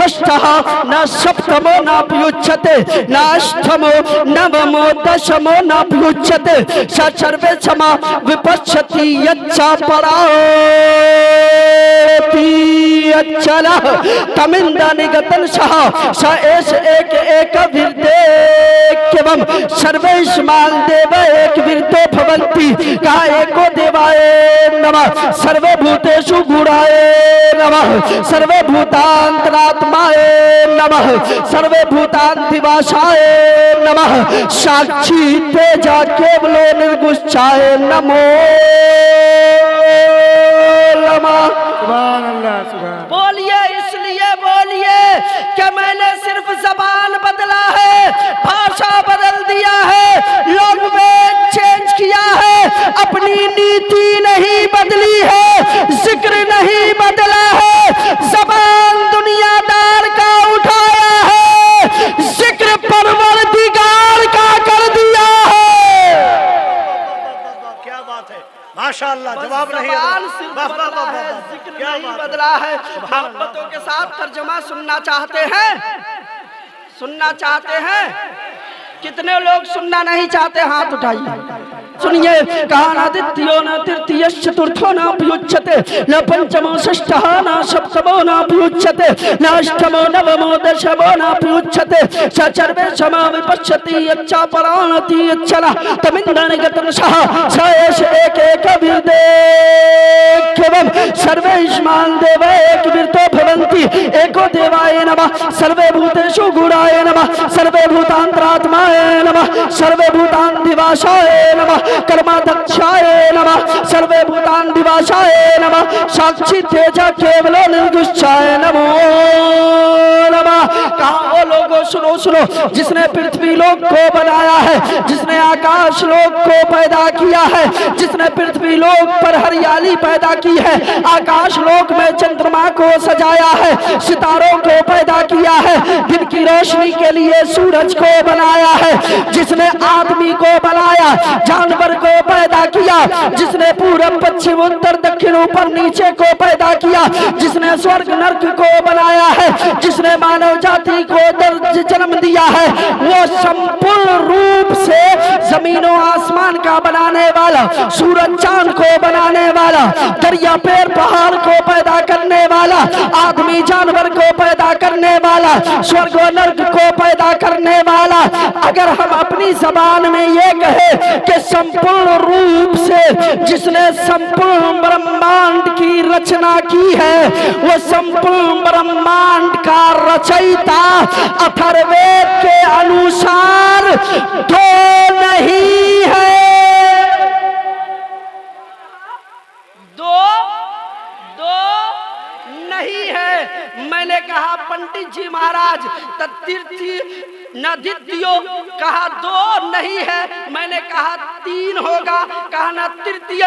षष्ठः न सप्तमो नाभ्युच्यते नाष्टमो नवमो दशमो नाभ्युच्यते स सर्वे समा विपश्यति यच्च पराति अचलः तमिन्दानिगतं सह स एष एक एक विरदेक्यवम् सर्वेष्मान् देव एक विरदो भवन्ति कहा एको देवाय नमः सर्वभूतेषु गुणाय नमः सर्वभूतान्तरात्माय नमः सर्वभूतान्तिवासाय नमः साक्षी तेजा केवलो निर्गुच्छाय नमो नमः। सुभान अल्लाह सुभान। बोलिए इसलिए बोलिए कि मैंने सिर्फ ज़बान बदला है, भाषा बदल दिया है, लैंग्वेज चेंज किया है, अपनी नीति नहीं बदली है, जिक्र नहीं बदला है, ज़बान दुनियादार का उठाया है, जिक्र परवरदिगार का कर दिया है। क्या बात है, माशाअल्लाह। जवाब नहीं है, जिक्र नहीं बदला है। मोहब्बतों के साथ तर्जुमा सुनना चाहते हैं? सुनना चाहते हैं? कितने लोग सुनना नहीं चाहते? हाथ उठाइए। सुनिए, कहा न द्वितीयो न तृतीय चतुर्थो न अभ्युच्यते न पंचमो षष्ठः न सप्तमो न अभ्युच्यते न अष्टमो नवमो दशमो न अभ्युच्यते स सर्वे समा विपश्यति यच्च पराणति अचलः तमिन्दानिगतं सह स एष एक एक विरदेक्यवम् सर्वेष्मान् देव एक विरतो भवन्ति एको देवाय नमः सर्वभूतेषु गुणाय नमः सर्वभूतान्तरात्माय नमः सर्वभूतान्तिवासाय नमः कर्माध्यक्षाय नमः सर्वभूतान्तिवासाय नमः साक्षी तेजा केवलो निर्गुच्छाय नमो नमः। कहा ओ लोगों सुनो सुनो, जिसने पृथ्वी लोक को बनाया है, जिसने आकाश लोक को पैदा किया है, जिसने पृथ्वी लोक पर हरियाली पैदा की है, आकाश लोक में चंद्रमा को सजाया है, सितारों को पैदा किया है, दिन की रोशनी के लिए सूरज को बनाया है, जिसने आदमी को बनाया, जानवर को पैदा किया, जिसने पूरब पश्चिम उत्तर दक्षिण ऊपर नीचे को पैदा किया, जिसने स्वर्ग नर्क को बनाया है, जिसने मानव जाति को जन्म दिया है, वो संपूर्ण रूप से जमीनों आसमान का बनाने वाला, सूरज चांद को बनाने वाला, दरिया पेड़ पहाड़ को पैदा करने वाला, आदमी जानवर को पैदा करने वाला, स्वर्ग और नर्क को पैदा करने वाला। अगर हम अपनी जबान में ये कहे कि संपूर्ण रूप से जिसने संपूर्ण ब्रह्मांड की रचना की है, वो संपूर्ण ब्रह्मांड का रचयिता अथर्ववेद के अनुसार दो नहीं है, दो नहीं है। मैंने कहा पंडित जी महाराज तृतीय न द्वितीयो, कहा दो नहीं है। मैंने कहा तीन होगा, कहा न तृतीय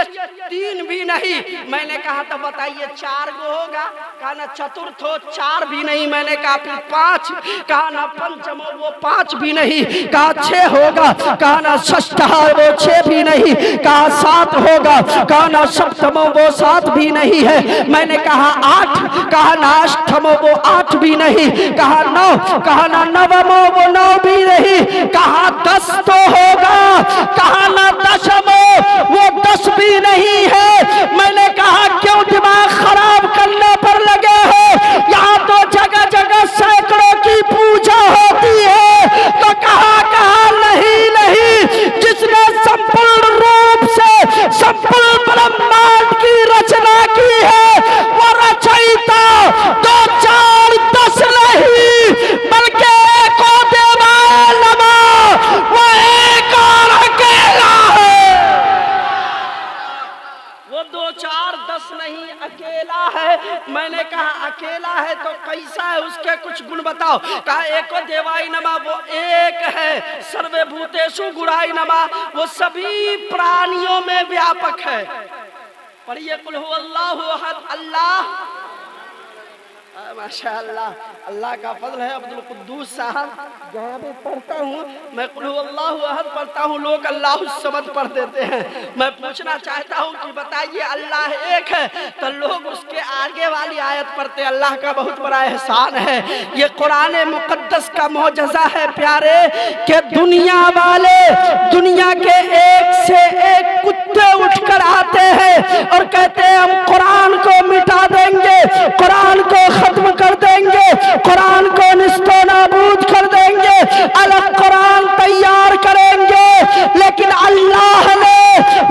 तीन भी नहीं। मैंने कहा तो बताइए चार को होगा, कहा न चतुर्थो चार भी नहीं। मैंने कहा फिर पांच, कहा न पंचमो वो पांच भी नहीं। कहा छह होगा, कहा न षष्ठः वो छह भी नहीं। कहा सात होगा, कहा न सप्तमो वो सात भी नहीं है। मैंने कहा आठ, कहा न अष्टमो वो आठ भी नहीं। कहा नौ, कहा न नवमो वो नौ भी नहीं। कहा 10 तो होगा, कहा ना 10मो वो 10 भी नहीं है। मैंने कहा क्यों दिमाग खराब करने पर लगे हो? यहाँ तो जगह जगह सैकड़ों की पूजा होती है, तो कहा नहीं नहीं, जिसने संपूर्ण रूप से संपूर्ण ब्रह्मांड की रचना की है, वो रचयिता 2 4 10 नहीं बल्कि वो एक और अकेला है। वो 2 4 10 नहीं, अकेला है। मैंने कहा अकेला है तो कैसा है, उसके कुछ गुण बताओ। कहा एको देवाय नमः, वो एक है। सर्वभूतेषु गुणाय नमः, वो सभी प्राणियों में व्यापक है। पढ़िए कुल हुवल्लाहु अहद, अल्लाह माशाअल्लाह, अल्लाह का फजल है। अब्दुल कुद्दूस साहब जहाँ भी पढ़ता हूँ मैं कुल अल्लाहु अहद पढ़ता हूँ, लोग अल्लाहु समद पढ़ देते हैं। मैं पूछना चाहता हूँ कि बताइए अल्लाह एक है तो लोग उसके आगे वाली आयत पढ़ते। अल्लाह का बहुत बड़ा एहसान है। ये कुरान मुकद्दस का मौजज़ा है प्यारे, कि दुनिया वाले दुनिया के एक से एक कुत्ते उठकर आते हैं और कहते हैं हम कुरान को मिटा देंगे, कुरान को खत्म कर देंगे, कुरान को निस्तो नाबूद कर देंगे, अलग कुरान तैयार करेंगे। लेकिन अल्लाह ने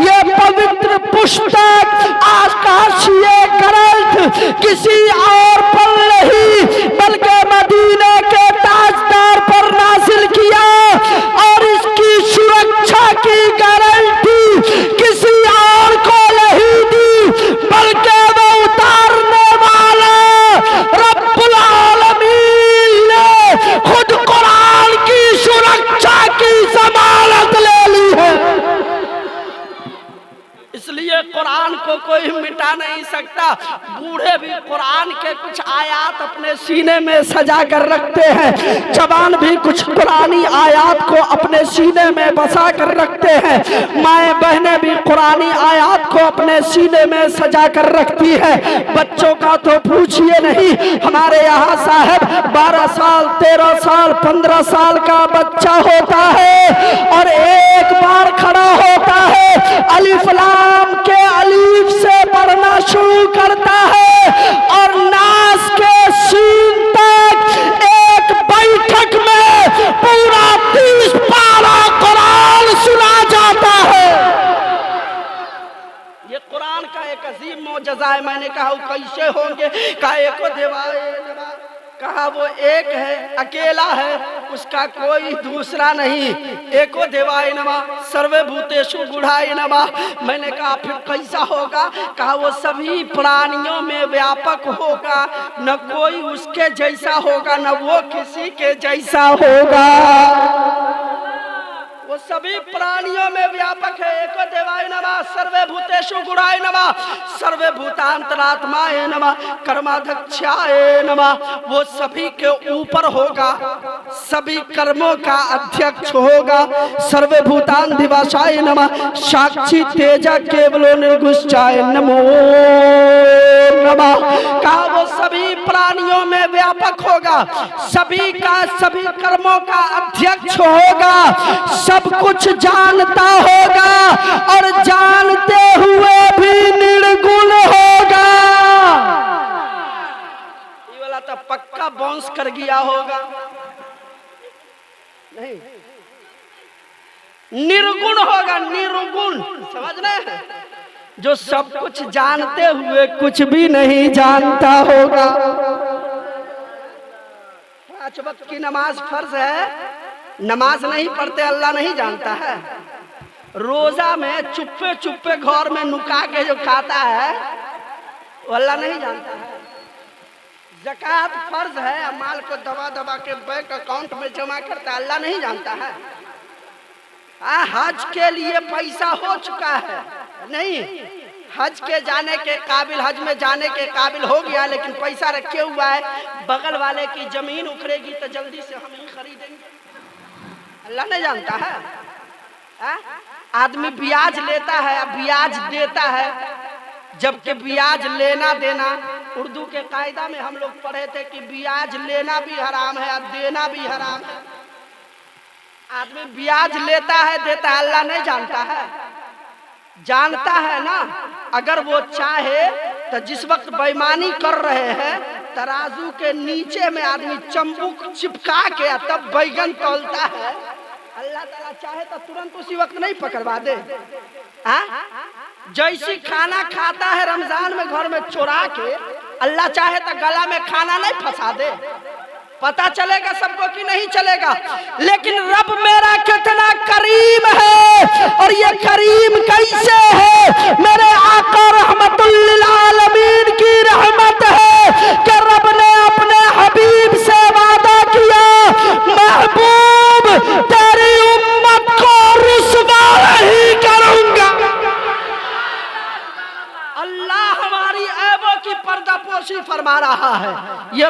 ये पवित्र पुस्तक आकाशीय ग्रंथ किसी और पर नहीं बल्कि मदीने के ताजदार पर नाजिल किया और इसकी सुरक्षा की गारंटी किसी और को नहीं दी बल्कि वो उतारने वाला रब्बुल आलमीन ने खुद कुरान की सुरक्षा की ज़मानत ले ली है। इसलिए कुरान को कोई मिटा नहीं सकता। बूढ़े भी कुरान के कुछ आयात अपने सीने में सजा कर रखते हैं, जवान भी कुछ कुरानी आयात को अपने सीने में बसा कर रखते हैं, माएँ बहनें भी कुरानी आयात को अपने सीने में सजा कर रखती है। बच्चों का तो पूछिए नहीं, हमारे यहाँ साहब 12 साल 13 साल 15 साल का बच्चा होता है और एक बार खड़ा होता है, अलिफ लाम के अलीफ से पढ़ना शुरू करता है और नास के सीन तक एक बैठक में पूरा 30 पारा कुरान सुना जाता है। ये कुरान का एक अजीम मौजज़ा है। मैंने कहा वो कैसे होंगे, कहा एको देवाए, कहा वो एक है, अकेला है, उसका कोई दूसरा नहीं। एको देवाय नमः सर्वे भूतेषु गुणाय नमः। मैंने कहा फिर कैसा होगा, कहा वो सभी प्राणियों में व्यापक होगा, न कोई उसके जैसा होगा न वो किसी के जैसा होगा। वो सभी प्राणियों में व्यापक है। एको देवाय नमः सर्वे भूतेषु गुणाय नमः सर्वे भूतांतरात्माय नमः कर्माध्यक्षाय नमः। वो सभी के ऊपर होगा, सभी कर्मों का अध्यक्ष होगा। सर्वे भूतान दिवासाय नमः साक्षी तेजा केवलो निर्गुष्टाय नमो नमः। कहा वो सभी प्राणियों में व्यापक होगा, सभी का सभी कर्मों का अध्यक्ष होगा, सब कुछ जानता होगा और जानते हुए भी निर्गुण होगा। ये वाला तो पक्का बाउंस कर गया होगा। नहीं, निर्गुण होगा, निर्गुण, समझ रहे हैं? जो सब कुछ जानते हुए कुछ भी नहीं जानता होगा। 5 वक्त की नमाज फर्ज है, नमाज नहीं पढ़ते अल्लाह नहीं जानता है। रोजा में चुप्पे चुप्पे घर में नुका के जो खाता है वो अल्लाह नहीं जानता है। ज़कात फर्ज है, माल को दबा दबा के बैंक अकाउंट में जमा करता है, अल्लाह नहीं जानता है। हज के लिए पैसा हो चुका है, नहीं, हज के जाने के काबिल, हज में जाने के काबिल हो गया लेकिन पैसा रखे हुआ है, बगल वाले की जमीन उखड़ेगी तो जल्दी से हम ही खरीदेंगे, अल्लाह नहीं जानता है। आदमी ब्याज लेता है, ब्याज देता है, जबकि ब्याज लेना देना उर्दू के कायदा में हम लोग पढ़े थे कि ब्याज लेना भी हराम है और देना भी हराम है। आदमी ब्याज लेता है देता है, अल्लाह नहीं जानता है, जानता है ना। अगर वो चाहे तो जिस वक्त बेईमानी कर रहे हैं तराजू के नीचे में आदमी चंबुक चिपका के तब बैगन तौलता है, अल्लाह ताला चाहे तो तुरंत उसी वक्त नहीं पकड़वा दे। जैसी खाना खाता है रमजान में घर में चुरा के, अल्लाह चाहे तो गला में खाना नहीं फंसा दे। पता चलेगा सबको कि नहीं चलेगा, लेकिन रब मेरा कितना करीम है। और ये करीम कैसे है? मेरे आका रहमतुल लिल आलमीन की रहमत है कि रब ने अपने हबीब से वादा किया, महबूब तेरी उम्मत को रुसवा नहीं करूंगा। अल्लाह हमारी ऐबों की पर्दापोशी फरमा रहा है। ये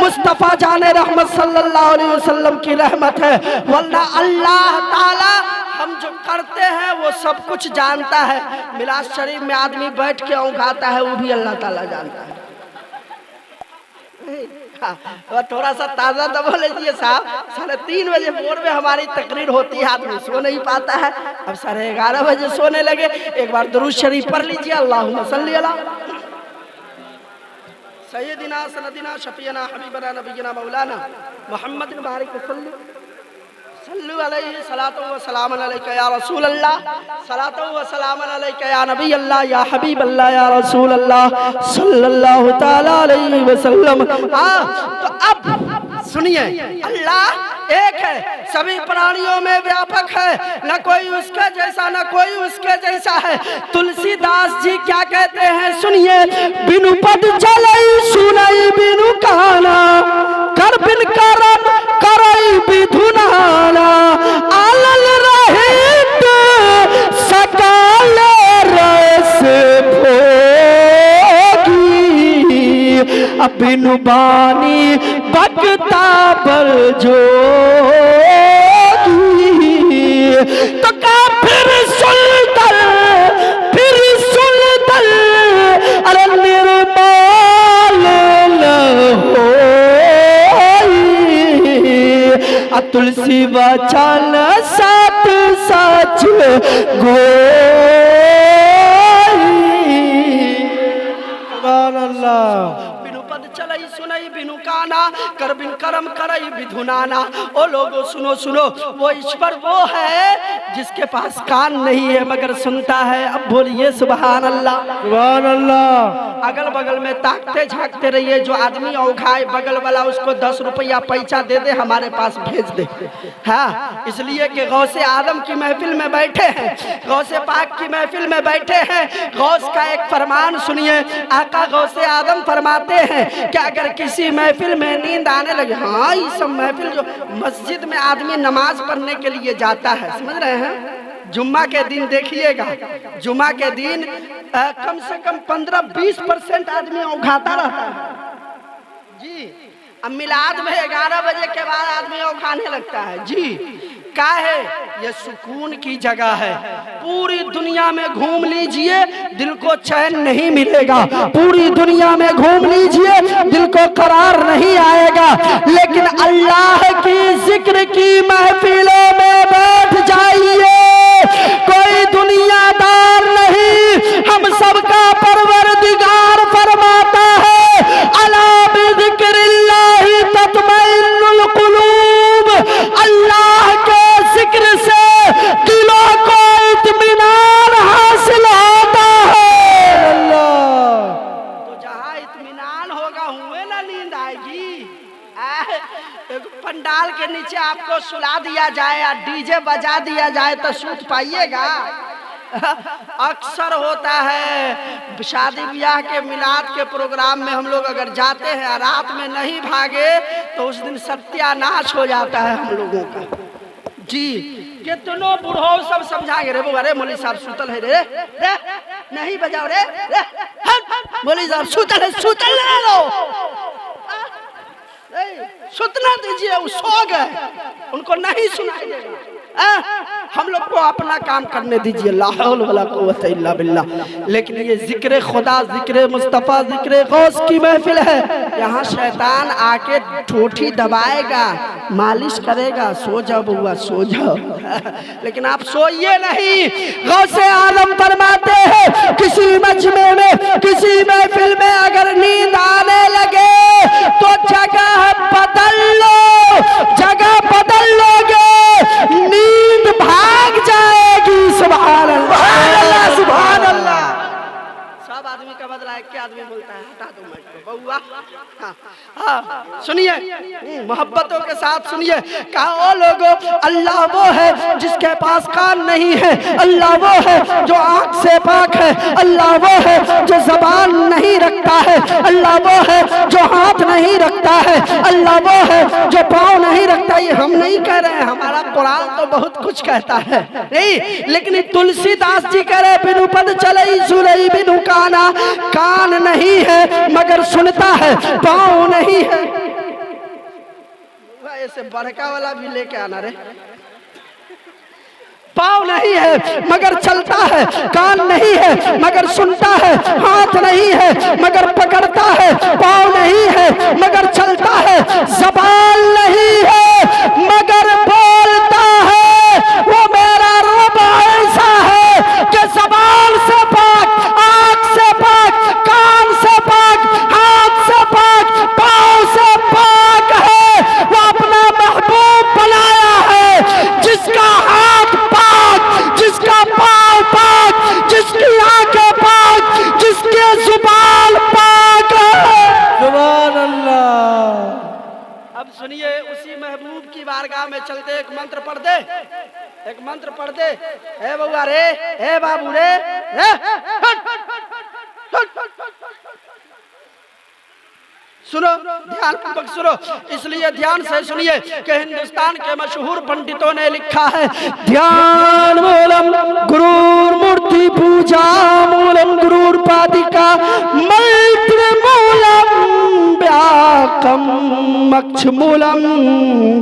मुस्तफ़ा जाने रहमत सल्लल्लाहु अलैहि वसल्लम की रहमत है, वरना अल्लाह ताला हम जो करते हैं वो सब कुछ जानता है। मिलाद शरीफ में आदमी बैठ के औंघाता है, वो भी अल्लाह ताला जानता है। और थोड़ा सा ताज़ा दबा लीजिए साहब, 3:30 बजे भोर में हमारी तकरीर होती है, आदमी सो नहीं पाता है। अब 11:30 बजे सोने लगे। एक बार दुरूद शरीफ पढ़ लीजिए, अल्लाहुम्मा सल्ली अला सय्यदिना सनदिना शफीना हबीबना नबीना मौलाना मोहम्मद बारिक सल्लु अलैहि सलातो व सलाम अलैका या रसूल अल्लाह, सलातो व सलाम अलैका या नबी अल्लाह, या हबीब अल्लाह, या रसूल अल्लाह सल्लल्लाहु ताला अलैहि वसल्लम। तो अब सुनिए, अल्लाह एक है, सभी प्राणियों में व्यापक है, न कोई उसके जैसा न कोई उसके जैसा है। तुलसीदास जी क्या कहते हैं सुनिए, बिनु पद चलई सुनई बिनु काना, कर बिन करम करई विधुनाना, आलल रहित सकाल रस भोगी, बिनु बानी बकता बल जोगी। तो का फिर सुलदल अरे निर्मल हो, तुलसी वचन सत सच गोई। सुभान अल्लाह। बिनु पद चलई सुनई बिनु काना, कर बिन करम करई विधुनाना। ओ लोगो सुनो सुनो, वो ईश्वर वो है जिसके पास कान नहीं है मगर सुनता है। अब बोलिए सुभान अल्लाह, सुभान अल्लाह। अगल बगल में ताकते झांकते रहिए, जो आदमी औघाए बगल वाला उसको 10 रुपया पैसा दे दे, हमारे पास भेज दे। हाँ, इसलिए कि गौसे आदम की महफिल में बैठे हैं, गौसे पाक की महफिल में बैठे हैं। गौस का एक फरमान सुनिए, आका गौसे आदम फरमाते हैं कि अगर किसी महफिल में नींद आने लगे, हाँ ये सब महफिल जो मस्जिद में आदमी नमाज पढ़ने के लिए जाता है, समझ रहे हैं, जुम्मा के दिन देखिएगा, जुम्मा के दिन कम से कम 15-20% आदमी औघाता रहता है जी। अब मिलाद में 11 बजे के बाद आदमी औघाने लगता है जी। क्या है ये? सुकून की जगह है। पूरी दुनिया में घूम लीजिए, दिल को चैन नहीं मिलेगा। पूरी दुनिया में घूम लीजिए, दिल को करार नहीं आएगा। लेकिन अल्लाह की जिक्र की महफिलों में बैठ जाइए, कोई दुनियादार नहीं, हम सबका परवरदिगार फरमाता है, अला बिज़िक्रिल्लाहि तत्मइन्नुल कुलूब। अल्लाह के जिक्र से दिलों को इत्मीनान हासिल होता है। तो जहाँ इत्मीनान होगा हुए ना नींद आएगी। पंडाल के नीचे आपको सुला दिया जाए या डीजे बजा दिया जाए तो सूत पाइएगा? अक्सर होता है शादी ब्याह के मिलाद के प्रोग्राम में हम लोग अगर जाते हैं, रात में नहीं भागे तो उस दिन सत्यानाश हो जाता है हम लोगों का जी। कितनों बूढ़ों सब समझाएंगे, रे अरे मौली साहब सुतल है, रे नहीं बजाओ रे, मौली साहब सुतल है, सुतल ना लो, सुतना दीजिए, वो सो गए, उनको नहीं सुनाई देगा। हम लोग को अपना काम करने दीजिए, ला हौल वला कुव्वत इल्ला बिल्लाह। लेकिन ये जिक्र खुदा, जिक्र मुस्तफ़ा, जिक्र गौस की महफिल है, यहाँ शैतान आके ठोठी दबाएगा, मालिश करेगा, सो जाओ बउआ सो जाओ। लेकिन आप सोइए नहीं। गौसे आलम फरमाते हैं, किसी मजमे में, किसी महफिल में अगर नींद आने लगे तो जगह बदल लो, जगह बदल लोगे, नींद भाग जाएगी। सुभान अल्लाह, सुभान अल्लाह। सब आदमी का बदला है, क्या आदमी बोलता है, हटा दो माइक को बउआ। हाँ, सुनिए मोहब्बतों के साथ सुनिए। कहा ओ लोगों, अल्लाह वो है जिसके पास कान नहीं है, अल्लाह वो है जो आँख से पाक है, अल्लाह वो है जो जबान नहीं रखता है, अल्लाह वो है जो हाथ नहीं रखता है, अल्लाह वो है जो पाँव नहीं रखता। ये हम नहीं कह रहे हैं, हमारा कुरान तो बहुत कुछ कहता है नहीं, लेकिन तुलसीदास जी कह रहे बिनु पद चलई सुनई बिनु काना। कान नहीं है मगर सुनता है, पाँव नहीं है ऐसे बड़का वाला भी लेके आना रे। पाँव नहीं है मगर चलता है, कान नहीं है मगर सुनता है, हाथ नहीं है मगर पकड़ता है, पाँव नहीं है मगर चलता है, ज़बान नहीं है मगर बोलता है। वो मेरा रब ऐसा है कि ज़बान से पाक, आँख से पाक, कान से पाक, हाथ से पाक, पाँव से पाक है। वो अपना महबूब बनाया है जिसका हाथ पाक, जिसका पाँव पाक, जिसकी आंखें पाक, जिसके जुबान पाक है। सुभान अल्लाह। अब सुनिए, उसी महबूब की बारगाह में चलते एक मंत्र पढ़ दे, एक मंत्र पढ़ दे। ए बउआ रे, ए बाबू रे, सुनो, ध्यान पूर्वक सुनो, इसलिए ध्यान से सुनिए कि हिंदुस्तान के मशहूर पंडितों ने लिखा है, ध्यान मूलम गुरुर मूर्ति पूजा मूलम गुरुर पादिका मैत्र मूलम व्याकम मक्ष मूलम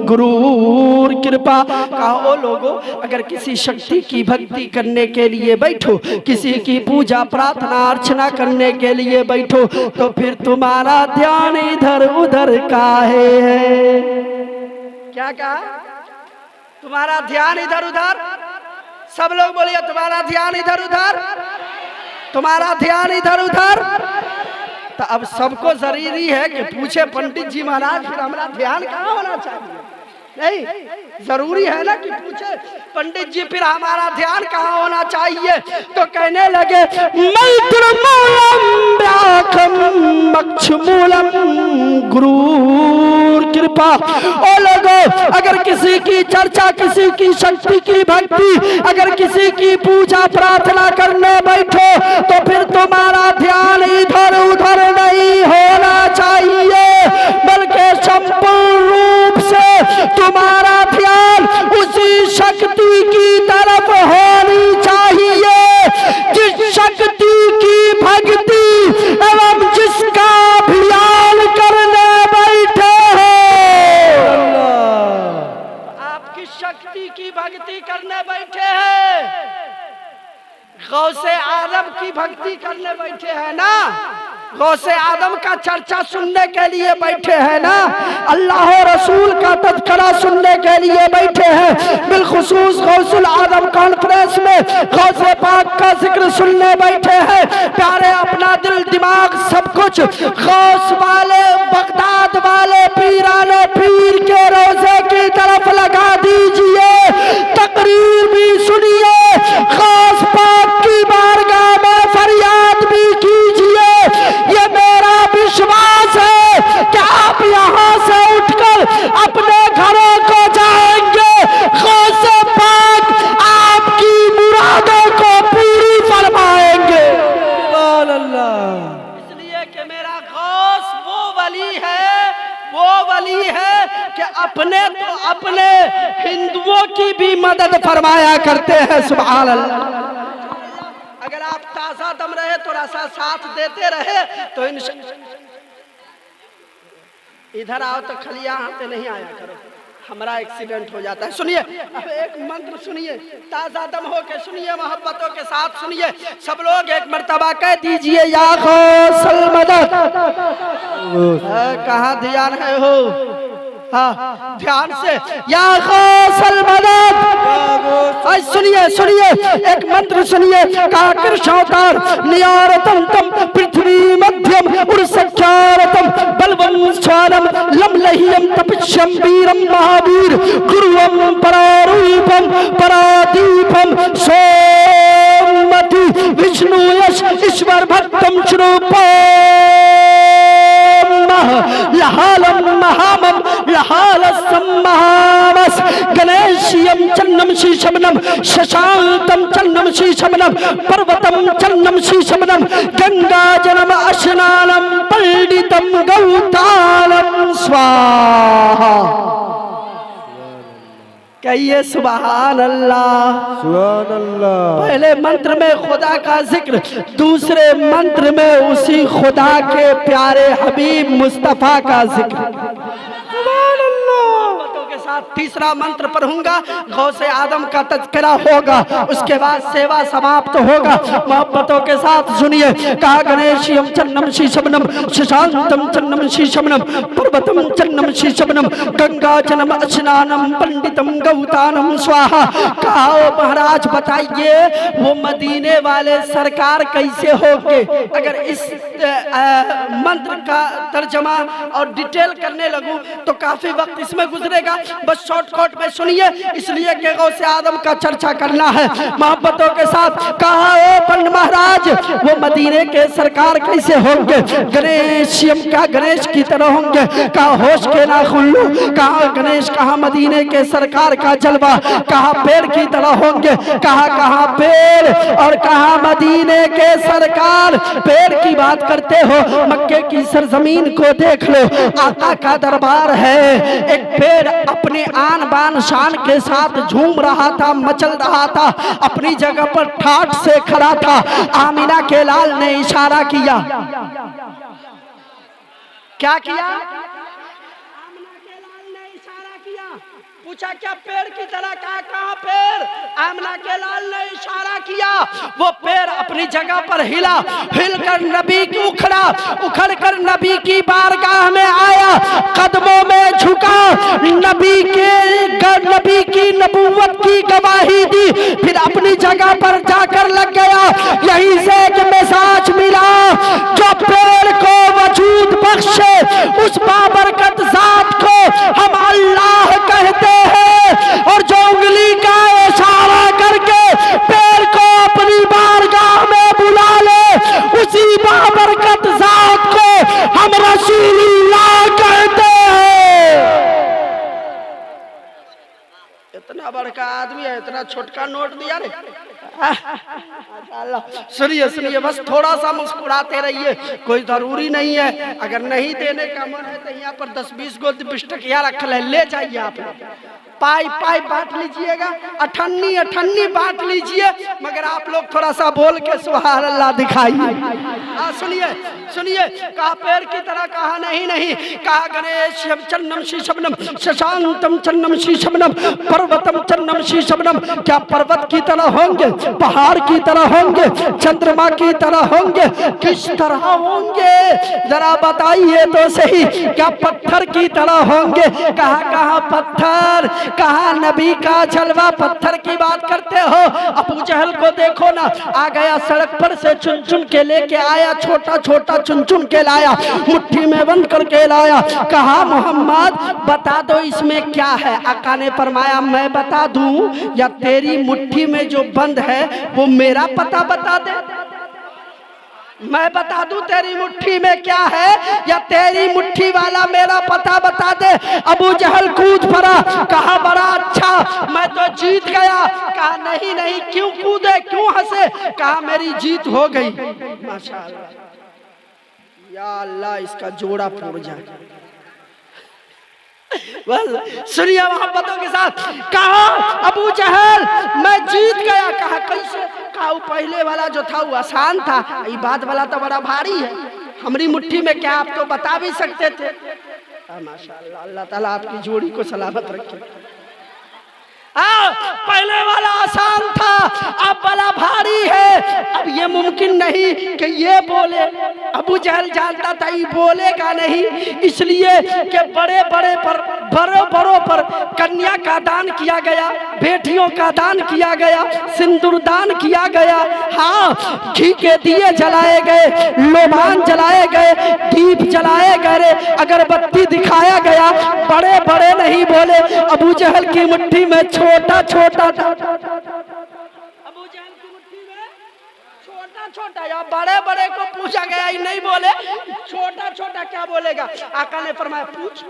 गुरुर कृपा। कहो लोगो, अगर किसी शक्ति की भक्ति करने के लिए बैठो, किसी की पूजा प्रार्थना अर्चना करने के लिए बैठो, तो फिर तुम्हारा ध्यान इधर उधर काहे है? क्या कहा? तुम्हारा ध्यान इधर उधर। सब लोग बोलिए, तुम्हारा ध्यान इधर उधर, तुम्हारा ध्यान इधर उधर। तो अब सबको जरूरी है कि पूछे पंडित जी महाराज, फिर हमारा ध्यान कहाँ होना चाहिए? नहीं, जरूरी है ना कि पूछे पंडित जी फिर हमारा ध्यान कहाँ होना चाहिए? तो कहने लगे, मैत्र मूलम व्याकम मक्ष मूलम गुरुर कृपा। ओ लोगों, अगर किसी की चर्चा, किसी की शक्ति की भक्ति, अगर किसी की पूजा प्रार्थना करने बैठो, तो फिर तुम्हारा ध्यान इधर उधर नहीं होना चाहिए, बल्कि संपूर्ण रूप से तुम्हारा ध्यान उसी शक्ति की तरफ होनी चाहिए जिस शक्ति की भक्ति एवं जिसका अभियान करने बैठे हैं। आप किस शक्ति की भक्ति करने बैठे हैं? गौसे आदम की भक्ति करने बैठे हैं ना? गौसे आदम का चर्चा सुनने के लिए बैठे हैं ना? अल्लाह रसूल का तज़किरा सुनने के लिए बैठे हैं। बिलखुसूस गौसुल आदम कॉन्फ्रेंस में गौसे पाक का जिक्र सुनने बैठे हैं। प्यारे, अपना दिल दिमाग सब कुछ गौस वाले, बगदाद वाले पीराने पीर के रोजे की तरफ लगा दीजिए। तकरीर भी सुनिए, गौस पाक की बारगाह में फरियाद भी कीजिए। ये मेरा विश्वास है कि आप यहाँ से उठकर अपने घरों को जाएंगे, गौसे पाक आपकी मुरादों को पूरी फरमाएंगे। सुभान अल्लाह। इसलिए कि मेरा गौस वो वली है, वो वली है कि अपने तो अपने हिंदुओं की भी मदद फरमाया करते हैं। सुभान अल्लाह। अगर आप ताजा दम रहे, थोड़ा सा साथ देते रहे तो इधर आओ तो खलिया हाथे नहीं आया करो, हमारा एक्सीडेंट हो जाता है। सुनिए, अब एक मंत्र सुनिए, ताजा दम हो के सुनिए, मोहब्बतों के साथ सुनिए। सब लोग एक मर्तबा कह दीजिए, या गौसल मदद। कहाँ ध्यान है हो? हाँ, ध्यान से, या गौसल मदद। सुनिए सुनिए, एक मंत्र सुनिए। काकृष्णोतार नियारतम तम पृथ्वी मध्यम उर्सख्यारतम बलवम स्वानम लमलहियम तपस्यम वीरम महावीर गुरुवम परारूपम परादीपम सोमति विष्णु यश ईश्वर भक्तम श्रूपम लहालम महामम लहालसम महामस गणेशियम चन्नम शीशमनम शशांतम चन्नम शीशमनम पर्वतम चन्नम शीशमनम गंगा जलम अश्नानम पंडितम गौतालम स्वाहा। कहिए सुभान अल्लाह। सुभान अल्लाह। पहले मंत्र में खुदा का जिक्र, दूसरे मंत्र में उसी खुदा के प्यारे हबीब मुस्तफा का जिक्र। सुभान अल्लाह। साथ तीसरा मंत्र पढ़ूंगा, गौसे आदम का तज़किरा होगा, उसके बाद सेवा समाप्त होगा। मोहब्बतों के साथ सुनिए। कहा गणेशियम चन्नम शीशमनम शशांतम चन्नम शीशमनम पर्वतम चन्नम शीशमनम गंगाजनम स्नानम पंडितम गौतानम स्वाहा। कहा महाराज बताइए वो मदीने वाले सरकार कैसे होंगे? अगर इस मंत्र का तर्जमा और डिटेल करने लगूं तो काफी वक्त इसमें गुजरेगा, बस शॉर्टकट में सुनिए, इसलिए कि गौसे आदम का चर्चा करना है मोहब्बतों के साथ। कहा ओ पंडित महाराज वो मदीने के सरकार कैसे होंगे? गणेशियम का गणेश की तरह होंगे। कहा होश के ना खुल्लू। कहा गणेश कहा मदीने के सरकार का जलवा। कहा पेड़ की तरह होंगे। कहा पेड़ और कहा मदीने के सरकार। पेड़ की बात करते हो, मक्के की सरजमीन को देख लो, आका का दरबार है। एक पेड़ अपने आन बान शान के साथ झूम रहा था, मचल रहा था, अपनी जगह पर ठाठ से खड़ा था। आमिना के लाल ने इशारा किया। क्या किया? पूछा क्या पेड़ की तरह? कहा पेड़? आमना के लाल ने इशारा किया। वो पेड़ अपनी जगह पर हिला, हिलकर नबी की उखड़ कर नबी की बारगाह में आया, कदमों में झुका, नबी की नबूवत की गवाही दी, फिर अपनी जगह पर जाकर लग गया। यहीं से एक मैसेज मिला, जो पेड़ को वजूद बख्शे उस बाबरकत जात को हम अल्लाह कहते हैं, और जो उंगली का इशारा करके पेड़ को अपनी बारगाह में बुला ले उसी बाबरकत जात को हम रसूलुल्लाह कहते हैं। इतना बड़का आदमी है, इतना छोटका नोट दिया रे। सुनिए बस थोड़ा सा मुस्कुराते रहिए, कोई जरूरी नहीं है। अगर नहीं देने का मन है तो यहाँ पर 10-20 गो लिपस्टिक रख ले जाइए। आप पाई बांट लीजिएगा, अठन्नी बांट लीजिए, मगर आप लोग थोड़ा सा बोल के सुभान अल्लाह दिखाइए। सुनिए कहा पेड़ की तरह? कहा नहीं। कहा गणेशम चन्नम शीशमनम शशांतम चन्नम शीशमनम पर्वतम चन्नम शीशमनम। क्या पर्वत की तरह होंगे? पहाड़ की तरह होंगे? चंद्रमा की तरह होंगे? किस तरह होंगे जरा बताइए तो सही। क्या पत्थर की तरह होंगे? कहा पत्थर? कहा नबी का जलवा। पत्थर की बात करते हो? अबू जहल को देखो ना, आ गया सड़क पर से चुन के लेके आया, छोटा चुन के लाया, मुट्ठी में बंद करके लाया। कहा मोहम्मद बता दो इसमें क्या है? आका ने फरमाया मैं बता दूं या तेरी मुट्ठी में जो बंद है वो मेरा पता बता दे? मैं बता दूं तेरी मुट्ठी में क्या है या तेरी मुट्ठी वाला मेरा पता बता दे? अबू जहल कूद पड़ा। कहा बड़ा अच्छा, मैं तो जीत गया। कहा नहीं, क्यों कूदे, क्यों हंसे? कहा मेरी जीत हो गई। माशाअल्लाह, या अल्लाह इसका जोड़ा फूट जाए। सुनिए मोहब्बतों के साथ। कहा अबू जहल मैं जीत गया। कहा कैसे? कहा पहले वाला जो था वो आसान था, ये बाद वाला तो बड़ा भारी है। हमारी मुट्ठी में क्या आप तो बता भी सकते थे। माशाअल्लाह, अल्लाह ताला आपकी जोड़ी को सलामत रखे। पहले वाला आसान था, अब वाला भारी है। अब ये मुमकिन नहीं कि ये बोले। अबू जहल जानता था ये बोलेगा नहीं, इसलिए कि बड़ों पर कन्या का दान किया गया, बेटियों का दान किया गया, सिंदूर दान किया गया। हाँ, घी के दिए जलाए गए, लोबान जलाए गए, दीप जलाए गए, अगरबत्ती दिखाया गया। बड़े नहीं बोले। अबू जहल की मुट्ठी में छोटा था। अबू जहल की मुट्ठी में छोटा या बड़े को पूछा गया, ही नहीं बोले। छोटा क्या बोलेगा? आका ने फरमाया पूछो।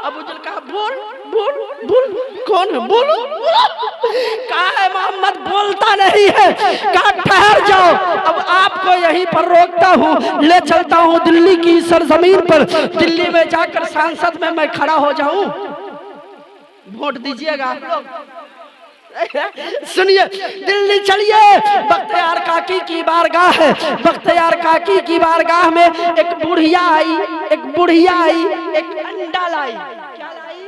अबू जहल कहा बोल। कौन है? बोलो। कहा है मोहम्मद बोलता नहीं है। कहा ठहर जाओ, अब आपको यहीं पर रोकता हूँ, ले चलता हूँ दिल्ली की सरजमीन पर। दिल्ली में जाकर संसद में मैं खड़ा हो जाऊं, वोट दीजिएगा आप लोग। सुनिए, दिल्ली चलिए, बख्तियार काकी की बारगाह है। बख्तियार काकी की बारगाह में एक बुढ़िया आई, एक अंडा लाई। क्या लाई?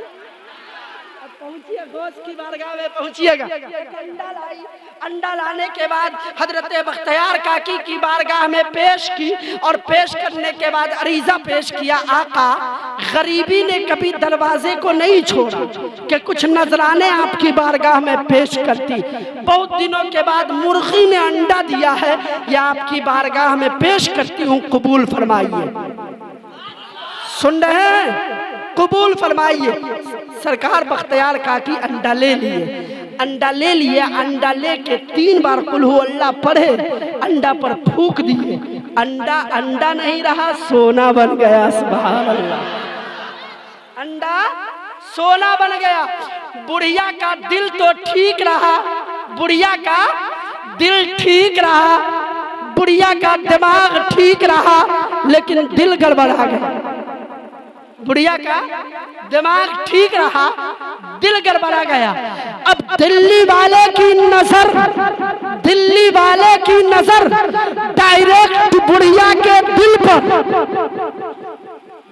अब पहुंचिए, गोश्त की बारगाह में पहुंचिएगा। अंडा लाई। अंडा लाने के बाद हजरत बख्तियार काकी की बारगाह में पेश की, और पेश करने के बाद अरीजा पेश किया, आका गरीबी ने कभी दरवाजे को नहीं छोड़ा कि कुछ नजराने आपकी बारगाह में पेश करती। बहुत दिनों के बाद मुर्गी ने अंडा दिया है, यह आपकी बारगाह में पेश करती हूँ, कबूल फरमाइए। सुन रहे हैं? कबूल फरमाइए। सरकार बख्तियार काकी अंडा ले लिए। अंडा लेके 3 बार कुल हु अल्लाह पढ़े, अंडा पर फूक दिए। अंडा नहीं रहा, सोना बन गया। सुभान अल्लाह। अंडा सोना बन गया। बुढ़िया का दिल तो ठीक रहा, बुढ़िया का दिल ठीक रहा, बुढ़िया का दिमाग ठीक रहा, लेकिन दिल गड़बड़ा गया। बुढ़िया का दिमाग ठीक रहा, दिल गड़बड़ा गया। अब दिल्ली वाले की नजर डायरेक्ट बुढ़िया के दिल पर।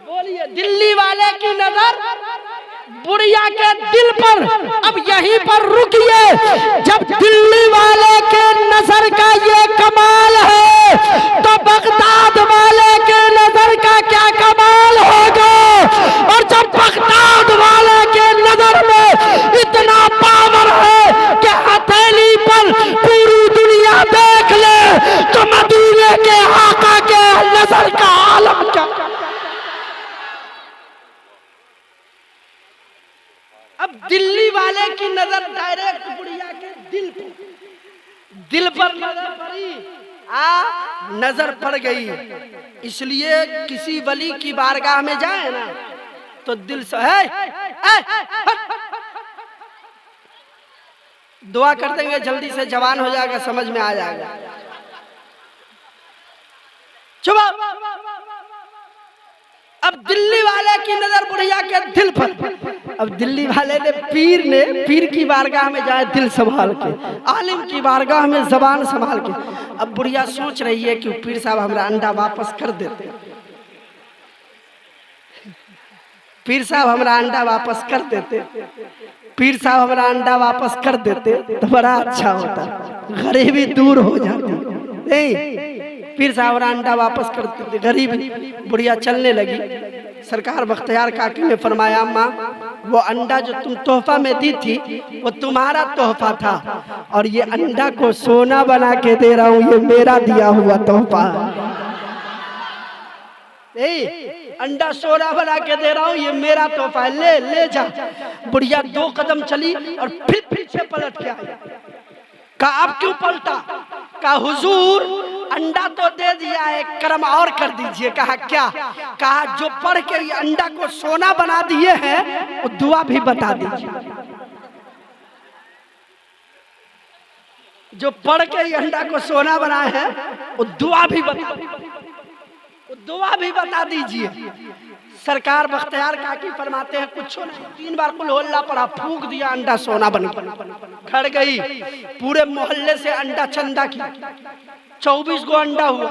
बोलिए, दिल्ली वाले की नजर बुढ़िया के दिल पर। अब यहीं पर रुकिए। जब दिल्ली वाले के नजर का ये कमाल है, तो बगदाद वाले के नजर का क्या कमाल होगा। और जब बगदाद वाले के नजर में इतना पावर है कि हथेली पर पूरी दुनिया देख ले, तो मदीने के आका के नजर का आलम क्या। अब दिल्ली वाले की नजर डायरेक्ट बुढ़िया के दिल पर नजर पड़ी। नजर पड़ गई। इसलिए किसी वली की बारगाह में जाए ना, तो दिल से दुआ कर देंगे, जल्दी से जवान हो जाएगा, समझ में आ जाएगा। चुप। अब दिल्ली वाले की नजर बुढ़िया के दिल पर। अब दिल्ली वाले ने पीर की बारगाह में जाए दिल संभाल के, आलिम की बारगाह में जबान संभाल के। अब बुढ़िया सोच रही है कि पीर साहब हमारा अंडा वापस कर देते, पीर साहब हमारा अंडा वापस कर देते, पीर साहब हमारा अंडा वापस कर देते तो बड़ा अच्छा होता, गरीबी दूर हो जाती। नहीं, पीर साहब अंडा वापस कर देते, गरीबी। बुढ़िया चलने लगी। सरकार बख्तियार काकी ने फरमाया, माँ वो अंडा जो तुम तोहफा में दी थी वो तुम्हारा तोहफा था, और ये अंडा को सोना बना के दे रहा हूँ, ये मेरा दिया हुआ तोहफा। अंडा सोना बना के दे रहा हूँ, ये मेरा तोहफा है, ले जा। बुढ़िया 2 कदम चली और फिर पीछे पलट के आई। कहा आप क्यों पलटा? कहा हुजूर अंडा तो दे दिया है, कर्म और कर दीजिए। कहा क्या? कहा जो पढ़ के ये अंडा को सोना बना दिए हैं वो दुआ भी बता दीजिए। जो पढ़ के ये अंडा को सोना बनाए हैं वो दुआ भी बता दीजिए। सरकार बख्तियार काकी फरमाते हैं कुछ नहीं, 3 बार कुल होल्ला पड़ा, फूक दिया, अंडा सोना बन खड़ गई। पूरे मोहल्ले से अंडा चंदा की 24 गो अंडा हुआ।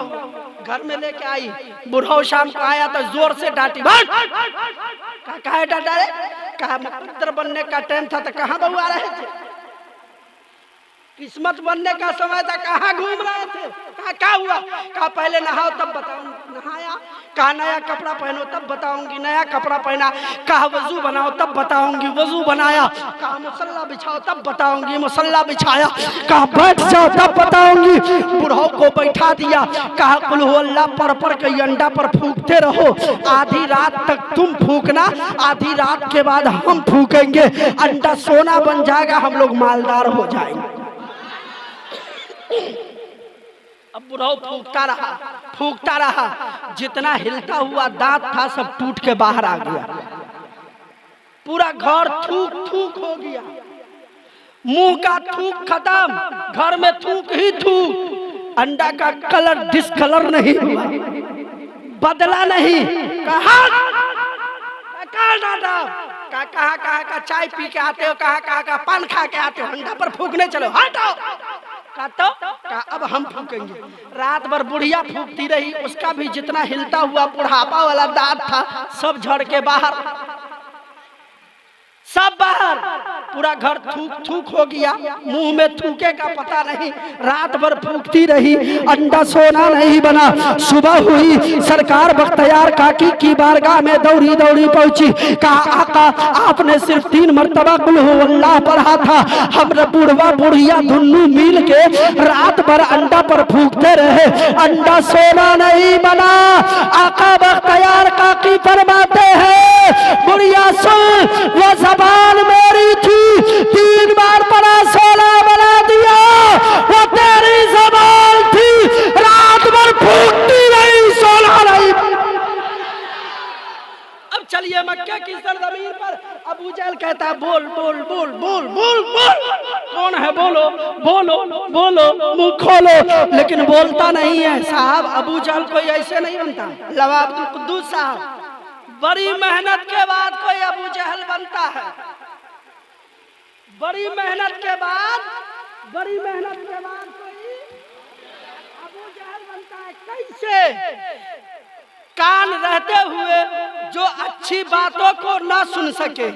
घर में लेके आई। बुढ़ाओ शाम को आया तो जोर से डांटी। कहा डांटा रे? कहा मुकद्दर बनने का टाइम था तो कहाँ बहू आ रहे थे? किस्मत बनने का समय था, कहाँ घूम रहे थे? कहा क्या हुआ? कहा पहले नहाओ तब बताऊंगी। नहाया। कहा नया कपड़ा पहनो तब बताऊंगी। नया कपड़ा पहना। कहा वजू बनाओ तब बताऊंगी। वजू बनाया। कहा मुसल्ला बिछाओ तब बताऊंगी। मुसल्ला बिछाया। कहा बैठ जाओ तब बताऊंगी। बुढ़ाओ को बैठा दिया। कहा कुल हु अल्लाह पढ़ के अंडा पर फूकते रहो, आधी रात तक तुम फूकना, आधी रात के बाद हम फूकेंगे, अंडा सोना बन जाएगा, हम लोग मालदार हो जाएंगे। अब बुढ़ाऊ फूकता रहा, जितना हिलता हुआ दांत था सब टूट के बाहर आ गया। पूरा घर थूक हो गया। मुंह का थूक खत्म, घर में थूक ही थूक। अंडा का कलर डिस्कलर नहीं हुआ, बदला नहीं। कहा डाटा कहाँ कहाँ का चाय पी के आते हो, कहाँ कहाँ का पान खा के आते हो, अंडा पर फूकने चलो, हटो। कहा अब हम फूकेंगे। रात भर बुढ़िया फूकती रही, उसका भी जितना हिलता हुआ बुढ़ापा वाला दांत था सब झड़ के बाहर, सब बाहर, पूरा घर थूक थूक हो गया, मुंह में थूके का पता नहीं। रात भर फूकती रही, अंडा सोना नहीं बना। सुबह हुई, सरकार बख्तियार काकी की बारगाह में दौड़ी दौड़ी पहुंची। कहा आका आपने सिर्फ 3 मरतबा कुल हु अल्लाह पढ़ा था, हम बुढ़वा बुढ़िया दुन्नू मिल के रात भर अंडा पर फूकते रहे, अंडा सोना नहीं बना। आका बख्तियार काकी फरमाते हैं बुढ़िया सुन, वो जबान मेरी थी, 3 बार पड़ा सोना बना दिया, वो तेरी जबान थी, रात भर फूकती रही, सोना नहीं। अब चलिए मक्के की सरजमीन पर अबू जहल कहता है बोल बोल बोल बोल बोल बोल, कौन है बोलो बोलो बोलो, मुंह खोलो, लेकिन बोलता नहीं है। साहब अबू जहल कोई ऐसे नहीं बनता, नवाब अब्दुल कुद्दूस साहब बड़ी मेहनत के बाद कोई अबू जहल बनता है, बड़ी मेहनत के बाद कोई अबू जहल बनता है। कैसे? कान रहते हुए जो अच्छी बातों को ना सुन सके,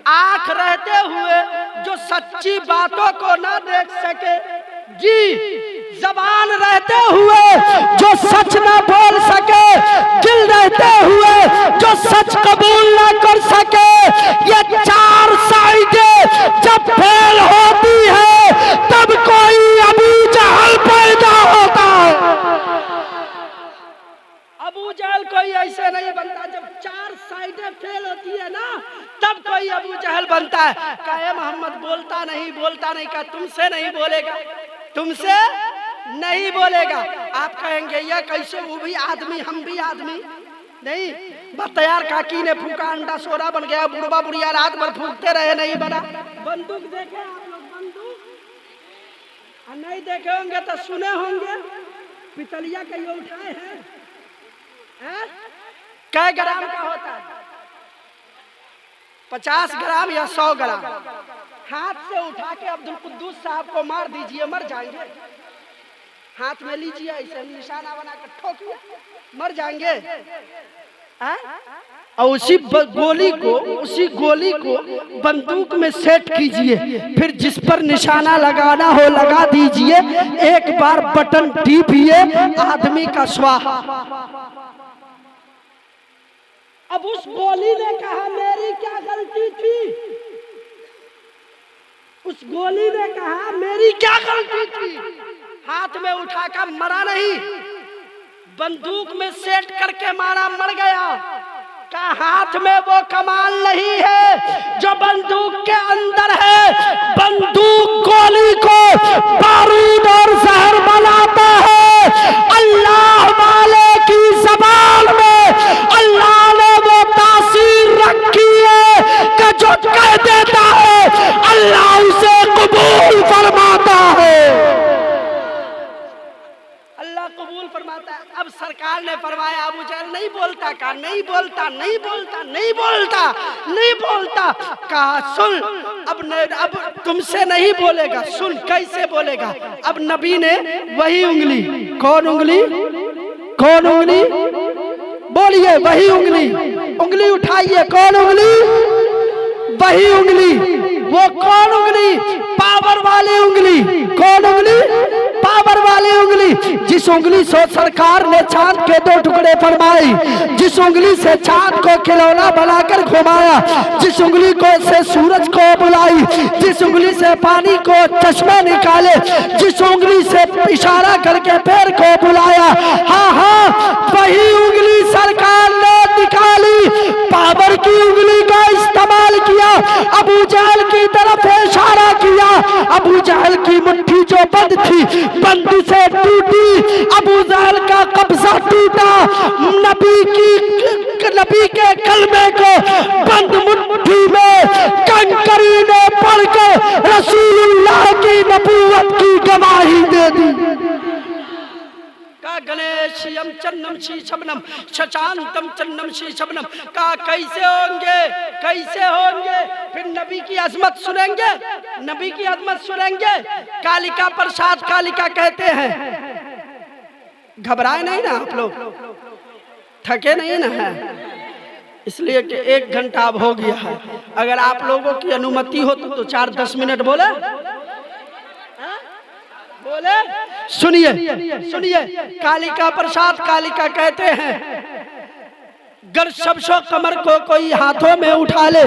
आंख रहते हुए जो सच्ची बातों को ना देख सके, जी जबान रहते हुए जो सच ना बोल सके, दिल रहते हुए जो सच कबूल ना कर सके, ये 4 साइडें जब फेल होती है तब कोई अबू जहल पैदा होता है। अबू जहल कोई ऐसे नहीं बनता, जब 4 साइडें फेल होती है ना तब कोई अबू जहल बनता है। कहे मोहम्मद बोलता नहीं का तुमसे नहीं बोलेगा, तुमसे नहीं बोलेगा। आप कहेंगे ये कैसे, वो भी आदमी हम भी आदमी नहीं। बख्तियार काकी ने फूका, अंडा सोना बन गया, बुढ़वा बुढ़िया रात भर फूकते रहे, नहीं बना। बंदूक देखे आप लोग, बंदूक नहीं देखे होंगे तो सुने होंगे, पितलिया का ये उठाए हैं, कै ग्राम का होता है? 50 ग्राम या 100 ग्राम। हाथ से उठा के अब्दुल कुद्दूस साहब को मार दीजिए, मर जाएंगे। हाथ में लीजिए, ऐसे निशाना बना कर ठोकिए, मर जाएंगे। और उसी गोली को बंदूक में सेट कीजिए, फिर जिस पर निशाना लगाना हो लगा दीजिए, एक बार बटन टीपिए, आदमी का स्वाहा। अब उस गोली ने कहा मेरी क्या गलती थी, उस गोली ने कहा मेरी क्या गलती थी, हाथ में उठाकर मरा नहीं, बंदूक में सेट करके मारा, मर गया। का हाथ में वो कमाल नहीं है जो बंदूक के अंदर है। बंदूक गोली को बारूद और जहर बनाता है। अल्लाह वाले की ज़बान में अल्लाह ने वो तासीर रखी है कि जो कह देता है अल्लाह उसे कबूल फरमाता है, अल्लाह कबूल फरमाता है। अब सरकार ने फरमाया अबू जहल नहीं बोलता, कहा नहीं बोलता, नहीं बोलता, नहीं बोलता, नहीं बोलता। कहा सुन, अब तुमसे नहीं बोलेगा, सुन कैसे बोलेगा। अब नबी ने वही उंगली, कौन उंगली, कौन उंगली बोलिए, वही उंगली, उंगली उठाइए, कौन उंगली, वही उंगली। वो कौन उंगली, पावर वाली उंगली, कौन उंगली, पावर वाली उंगली। जिस उंगली से सरकार ने चांद के 2 टुकड़े फरमाई, जिस उंगली से चांद को खिलौना बनाकर घुमाया, जिस उंगली को से सूरज को बुलाई, जिस उंगली से पानी को चश्मा निकाले, जिस उंगली से इशारा करके पैर को बुलाया, हाँ हाँ वही उंगली सरकार ने निकाली, पावर की उंगली का इस्तेमाल किया, अबू जहल की तरफ इशारा किया। अबू जहल की मुट्ठी जो बंद थी बंद से टूटी, अबू जहल का कब्जा टूटा, नबी के कलमे को बंद मुट्ठी में कंकरी ने पढ़कर रसूलुल्लाह की नबूवत की गवाही दे दी। का गणेश श्रियम चन्नम श्री शबनम शशांतम चन्नम श्री शबनम। कहा कैसे होंगे, कैसे होंगे? फिर नबी की अजमत सुनेंगे, नबी की अजमत सुनेंगे। कालिका प्रसाद कालिका कहते हैं। घबराए नहीं ना आप लोग, थके नहीं ना है, इसलिए कि 1 घंटा अब हो गया है। अगर आप लोगों की अनुमति हो तो 4-10 मिनट बोले बोले सुनिए सुनिए। कालिका प्रसाद कालिका कहते हैं, गर शब्शो कमर को कोई हाथों में उठा ले,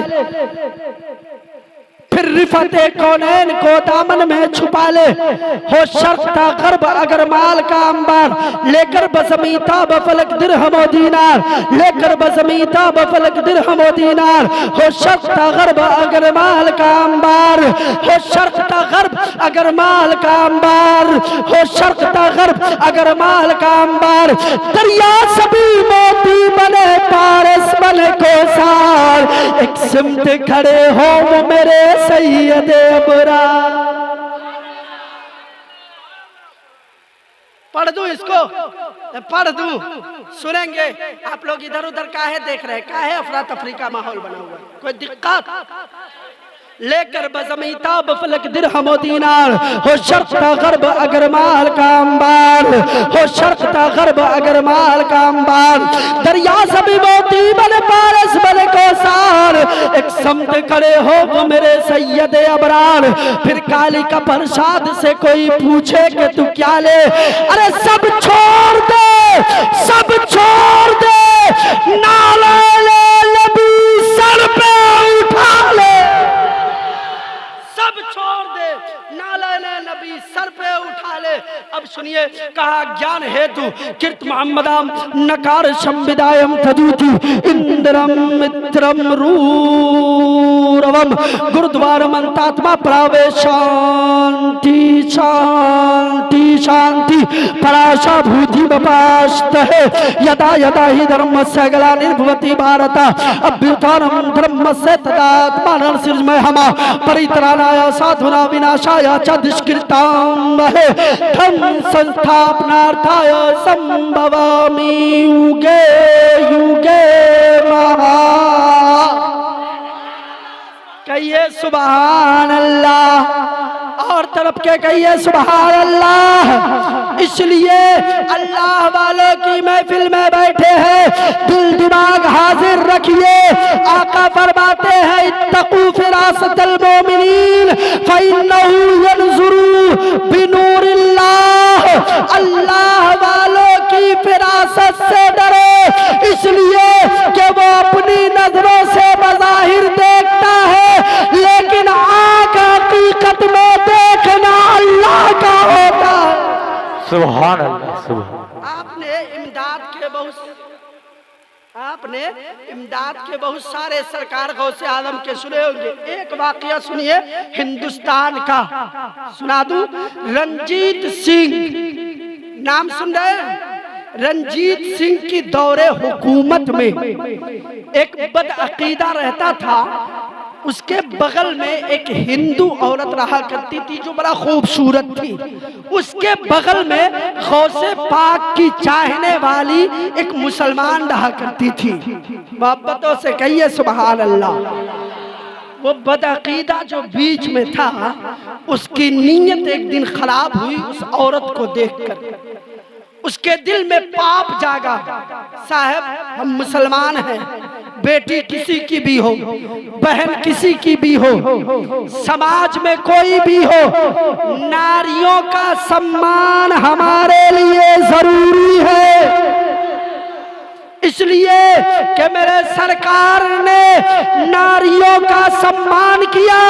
फिर रिफते कौनैन को दामन में छुपा ले। हो शर्ता गर्ब अगर माल का अंबार, लेकर बसमीता बफलक दिरहमो दीनार, लेकर बसमीता बफलक दिरहमो दीनार। हो शर्ता गर्ब अगर माल का अंबार, हो शर्ता गर्ब अगर माल का अंबार, हो शर्ता गर्ब अगर माल का अंबार। दरिया सभी मोती बने पारस बने कोसार, एक सिमत खड़े हो वो मेरे सैयद अबरार। पढ़ दूं इसको, पढ़ दूं, सुनेंगे आप लोग। इधर उधर काहे देख रहे हैं, काहे अफरा तफरी का माहौल बना हुआ है, कोई दिक्कत? लेकर बज़मीता बफलक दिरहमो दीनार, हो शर्ता गर्ब अगर माल का अंबार, हो शर्ता गर्ब अगर माल का अंबार। दरिया सभी मोती बने पारस बने कोसार, एक समत खड़े हो वो मेरे सैयद अबरार। फिर कालिका प्रसाद से कोई पूछे कि तू क्या ले, अरे सब छोड़ दे, सब छोड़ दे, नाले ले नबी सर पे उठा ले। सब छोड़ दे, नाला ने नबी सर पे उठा ले। अब सुनिए, कहा ज्ञान हेतु कीर्त मोहम्मदाम नकार संविदायम तदूति इंद्रम मित्रम रूरवम गुरुद्वार मंतात्मा प्रवेश शांति शांति शांति पराशा भूति बपास्त है। यदा यदा ही धर्म से गला निर्भवती भारत अभ्युत्थानम धर्म से तदात्मान सृजमय हमा परित्राणाय साधुना विनाशाय च दुष्कृतां वहे धर्म संस्थापनार्थाय संभवामि युगे युगे महा। कहिए सुभान अल्लाह, और तरफ के कहिए सुभान अल्लाह। इसलिए अल्लाह वालों की महफिल में बैठे हैं, दिल दिमाग हाजिर रखिए। आका फरमाते हैं इत्तकू फिरासतल मोमिनीन फइन्नहु यनजुरू बिनूरिल्लाह। अल्लाह वालों की फिरासत से डरो, इसलिए कि वो अपनी नजरों से बज़ाहिर देखता है, लेकिन आँख हकीकत में देखना अल्लाह का होता है। सुभान अल्लाह, सुभान। आपने इमदाद के बहुत सारे सरकार गौसे आलम के सुने होंगे। एक वाकया सुनिए हिंदुस्तान का, सुना दूं। रंजीत सिंह नाम सुन रहे हैं? रंजीत सिंह की दौरे हुकूमत में एक बदअकीदा रहता था, उसके बगल में एक हिंदू औरत रहा करती थी जो बड़ा खूबसूरत थी। उसके बगल में गौसे पाक की चाहने वाली एक मुसलमान रहा करती थी। मोहब्बतों से कहिए सुभान अल्लाह। वो बदअकीदा जो बीच में था, उसकी नीयत एक दिन खराब हुई उस औरत को देखकर। उसके दिल में पाप जागा, साहब हम मुसलमान हैं, बेटी किसी की भी हो, बहन किसी की भी हो, समाज में कोई भी हो, नारियों का सम्मान हमारे लिए जरूरी है। इसलिए कि मेरे सरकार ने नारियों का सम्मान किया,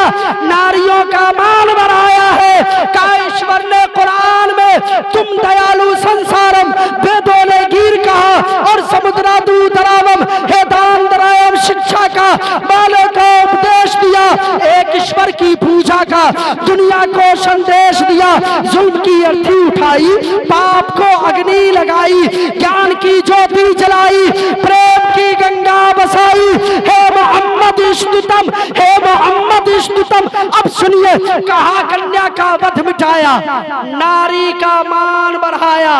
नारियों का मान बढ़ाया है। का ईश्वर ने कुरान में तुम दयालु संसारम वेदों ने गिर कहा, और समुद्रा दूतरावम हे दान दरायम शिक्षा का माले का उपदेश दिया। एक ईश्वर की पूजा का दुनिया को संदेश दिया। जुल्म की अर्थी उठाई, पाप को अग्नि लगाई, ज्ञान की ज्योति जलाई, प्रेम की गंगा बसाई। हे मोहम्मद इष्टतम, हे मोहम्मद इष्टतम। अब सुनिए, कहा कन्या का वध मिटाया, नारी का मान बढ़ाया।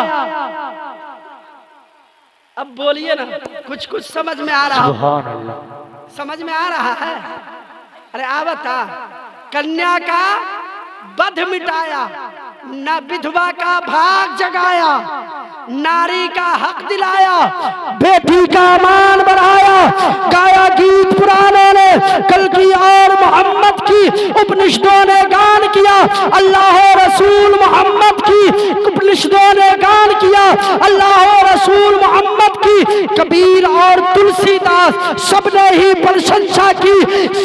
अब बोलिए ना, कुछ कुछ समझ में आ रहा हो? सुभान अल्लाह। समझ में आ रहा है? अरे आवता, कन्या का वध मिटाया, न विधवा का भाग जगाया, नारी का हक दिलाया, बेटी का मान बढ़ाया, गाया गीत पुरानों ने, कल की और मोहम्मद की उपनिषदों ने गान किया, अल्लाह रसूल मोहम्मद की उपनिषदों ने गान किया, अल्लाह रसूल मोहम्मद की कबीर और तुलसीदास सबने ही प्रशंसा की,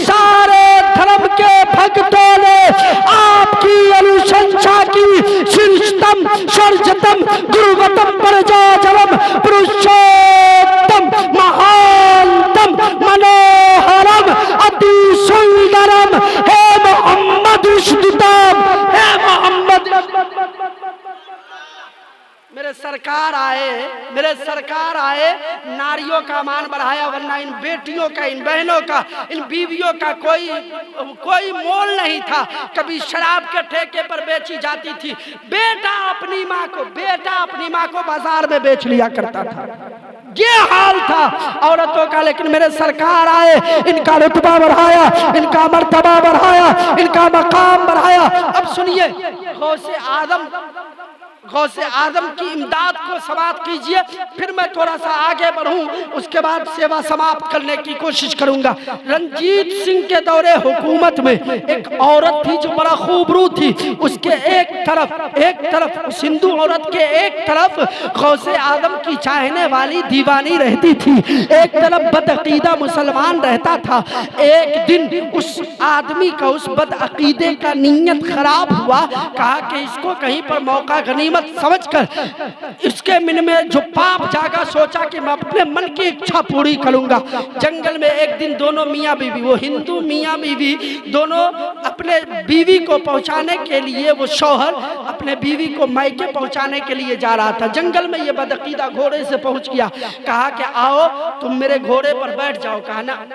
सारे धर्म के भक्तों ने आपकी अनुशंसा की। शीर्षतम सर्वजतम गुरुवतम परजाजलम पुरुषोत्तम महानतम मनोहरम अति सुंदरम हे मोहम्मद स्तुतम, हे मोहम्मद। मेरे सरकार आए, नारियों का मान बढ़ाया, वरना इन बेटियों का, इन बहनों का, इन बीवियों का कोई मोल नहीं था। कभी शराब के ठेके पर बेची जाती थी, बेटा अपनी माँ को बाजार में बेच लिया करता था, ये हाल था औरतों का। लेकिन मेरे सरकार आए, इनका रुतबा बढ़ाया, इनका मर्तबा बढ़ाया, इनका मकाम बढ़ाया। अब सुनिए, गौसे आदम की इमदाद को समाप्त कीजिए, फिर मैं थोड़ा सा आगे बढ़ूं, उसके बाद सेवा समाप्त करने की कोशिश करूंगा। रंजीत सिंह के दौरे हुकूमत में एक औरत थी जो बड़ा खूबरू थी, उसके एक तरफ उस हिंदू औरत के एक तरफ गौसे आदम की चाहने वाली दीवानी रहती थी, एक तरफ बदअकीदा मुसलमान रहता था। एक दिन उस आदमी का, उस बदअकीदे का नीयत खराब हुआ, कहा कि इसको कहीं पर मौका गनीमत समझकर इसके मन में जो पाप जागा, सोचा कि मैं अपने मन की इच्छा पूरी करूंगा। जंगल में एक दिन दोनों मियाँ बीवी, वो हिंदू मियाँ बीवी दोनों अपने बीवी को पहुंचाने के लिए, वो शौहर अपने बीवी को मायके पहुंचाने के लिए जा रहा था। जंगल में ये बदअकीदा घोड़े से पहुंच गया, कहा कि आओ तुम मेरे घोड़े पर बैठ जाओ। कहा ना,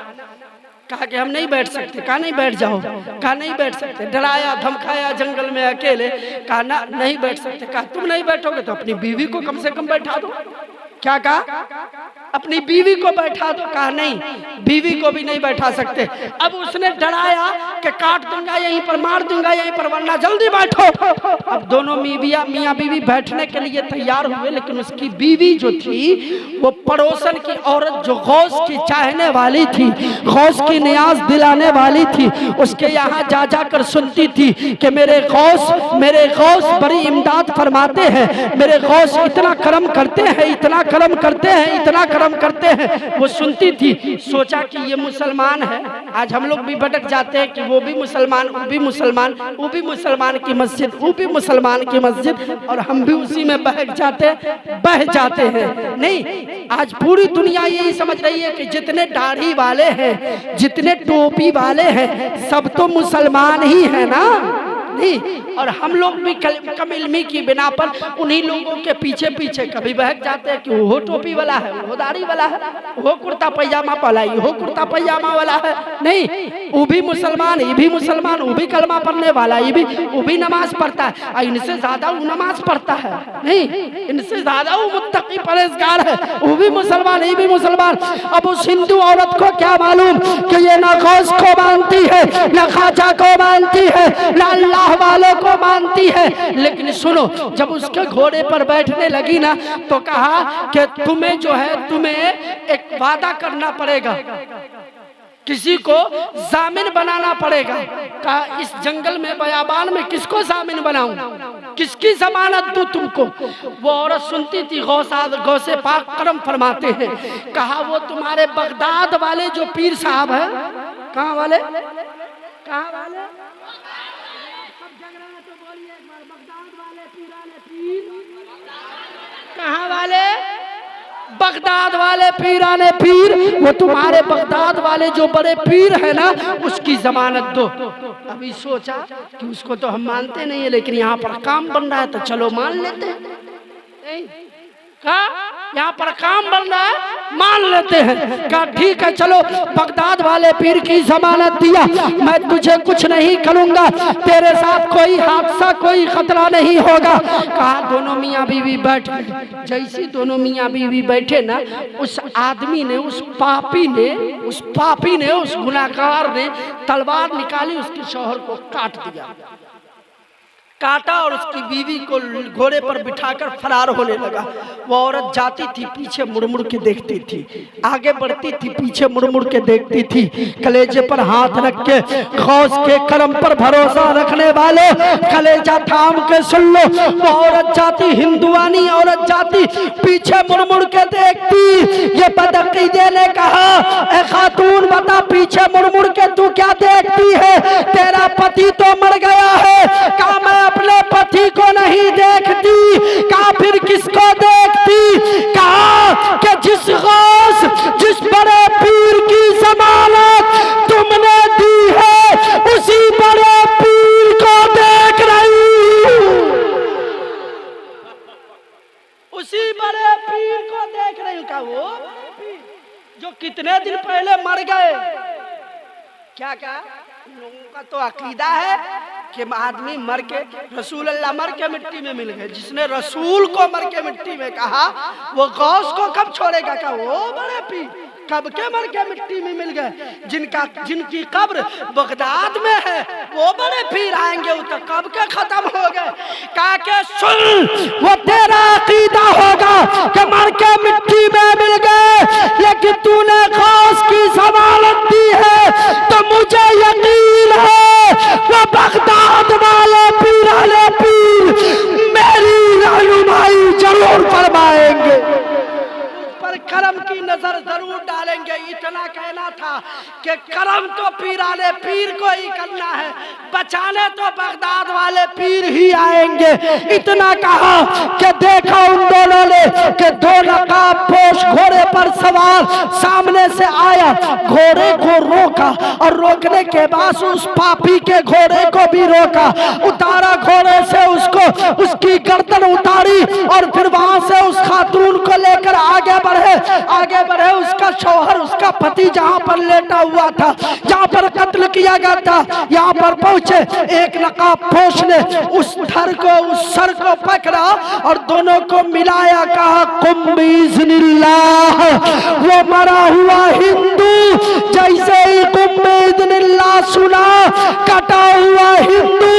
कहा कि हम नहीं बैठ सकते। कहा नहीं बैठ जाओ। कहा नहीं बैठ सकते। डराया धमकाया जंगल में अकेले, कहा ना नहीं बैठ सकते। कहा तुम नहीं बैठोगे तो अपनी बीवी को कम से कम बैठा दो। क्या कहा? अपनी बीवी को बैठा दो। कहा नहीं, बीवी को भी नहीं बैठा सकते। अब उसने डराया कि काट दूंगा यहीं पर, मार दूंगा यहीं पर, वरना जल्दी बैठो। अब दोनों मियाँ बीवी बैठने के लिए तैयार हुए, लेकिन उसकी बीवी जो थी वो पड़ोसन की औरत जो गौस की चाहने वाली थी, गौस की नियाज दिलाने वाली थी, उसके यहाँ जा जाकर सुनती थी कि मेरे गौस बड़ी इमदाद फरमाते हैं, मेरे गौस इतना करम करते हैं, इतना करम करते हैं, इतना करम करते हैं। वो सुनती थी, सोचा कि ये मुसलमान है। आज हम लोग भी भटक जाते हैं कि वो भी मुसलमान, वो भी मुसलमान, वो भी मुसलमान की मस्जिद, वो भी मुसलमान की मस्जिद, और हम भी उसी में बह जाते हैं। नहीं, आज पूरी दुनिया यही समझ रही है कि जितने दाढ़ी वाले हैं, जितने टोपी वाले हैं, सब तो मुसलमान ही है ना। नहीं, और हम लोग भी कम इल्मी की बिना पर उन्हीं लोगों के पीछे कभी बहक जाते हैं कि वो टोपी वाला है, वो दाढ़ी वाला है, वो कुर्ता पैजामा वाला है, वो कुर्ता पैजामा वाला है। नहीं, वो भी मुसलमान, ये भी मुसलमान, वो भी कलमा पढ़ने वाला, वो भी नमाज पढ़ता है, इनसे ज्यादा वो नमाज पढ़ता है। नहीं, इनसे ज्यादा वो मुत्तकी परहेजगार है, वो भी मुसलमान, ये भी मुसलमान। अब उस हिंदू औरत को क्या मालूम कि ये ना गौस को मानती है, ना ख्वाजा को मानती है, ना अल्लाह वालों को मानती है। लेकिन सुनो, जब उसके घोड़े पर बैठने लगी ना, तो कहा कि तुम्हें जो है, तुम्हें एक वादा करना पड़ेगा, किसी को जामिन बनाना पड़ेगा। कहा इस जंगल में, बयाबान में किसको जामिन बनाऊं, किसकी जमानत दूं तुमको? वो औरत सुनती थी, गौसे पाक करम फरमाते हैं। कहा वो तुम्हारे बगदाद वाले जो पीर साहब है। कहाँ वाले? कहाँ वाले? कहाँ वाले? बगदाद वाले पीराने पीर। वो तुम्हारे बगदाद वाले जो बड़े पीर है ना, उसकी जमानत दो। अभी सोचा कि उसको तो हम मानते नहीं है, लेकिन यहाँ पर काम बन रहा है तो चलो मान लेते हैं। यहाँ पर काम बन रहा है, मान लेते हैं। कहा ठीक है चलो, बगदाद वाले पीर की जमानत दिया, मैं तुझे कुछ नहीं करूंगा, तेरे साथ कोई हादसा कोई खतरा नहीं होगा। कहा दोनों मियाँ बीवी बैठ गए। जैसी दोनों मियाँ बीवी बैठे ना, उस आदमी ने, उस पापी ने, उस गुनाहगार ने तलवार निकाली, उसके शौहर को काटा और उसकी बीवी को घोड़े पर बिठाकर फरार होने लगा। वो औरत जाती थी, पीछे मुड़ मुड़ के देखती थी, आगे बढ़ती थी, पीछे मुड़ मुड़ के देखती थी। कलेजे पर हाथ रख के, गौस के करम पर भरोसा रखने वाले कलेजा थाम के सुन लो। वो औरत जाती, हिंदुआनी औरत जाती, पीछे मुड़ मुड़ के देखती। ये बदअकीदे ने कहा, ए खातून बता पीछे मुड़ मुड़ के तू क्या देखती है? तेरा पति तो मर गया है। कहा मैं अपने पति को नहीं देखती। कहा फिर किसको देखती? कहा कि जिस बड़े पीर की जमानत तुमने दी है, उसी बड़े पीर को देख रही हूं, उसी बड़े पीर को देख रही हूं। कहा वो जो कितने दिन पहले मर गए। क्या लोगों का तो अकीदा है कि आदमी मर के, रसूल अल्लाह मर के मिट्टी में मिल गए। जिसने रसूल को मर के मिट्टी में कहा, वो गौस को कब छोड़ेगा? कहा वो बड़े पीर कब के मर के मिट्टी में मिल गए। जिनकी कब्र बगदाद में है, वो बड़े पीर आएंगे, वो तो कब के खत्म हो गए। कहा के सुन, वो तेरा अकीदा होगा कि मर के मिट्टी में मिल गए, लेकिन तूने गौस की जमानत दी है, तो मुझे यकीन है वो बगदाद वाले पीर मेरी रहनुमाई जरूर फरमाएंगे, पर करम की नजर जरूर डालेंगे। इतना कहना था कि करम तो पीर को ही करना है, बचाने तो बगदाद वाले पीर ही आएंगे। इतना कहा कि देखा उन दोनों ने कि दो नकाब पोश घोड़े पर सवार सामने से आया, घोड़े को रोका और रोकने के बाद उस पापी के घोड़े को भी रोका, उतारा घोड़े से, उसकी गर्दन उतारी और फिर वहां से उस खातून को लेकर आगे बढ़े। उसका शौहर, उसका पति जहां पर लेटा हुआ था, जहां पर कत्ल किया गया था, यहाँ पर पहुंचे। एक नकाब पोश ने उस सर को पकड़ा और दोनों को मिलाया। कहा कुम बिइज़्निल्लाह। वो मरा हुआ हिंदू जैसे ही कुम बिइज़्निल्लाह सुना, कटा हुआ हिंदू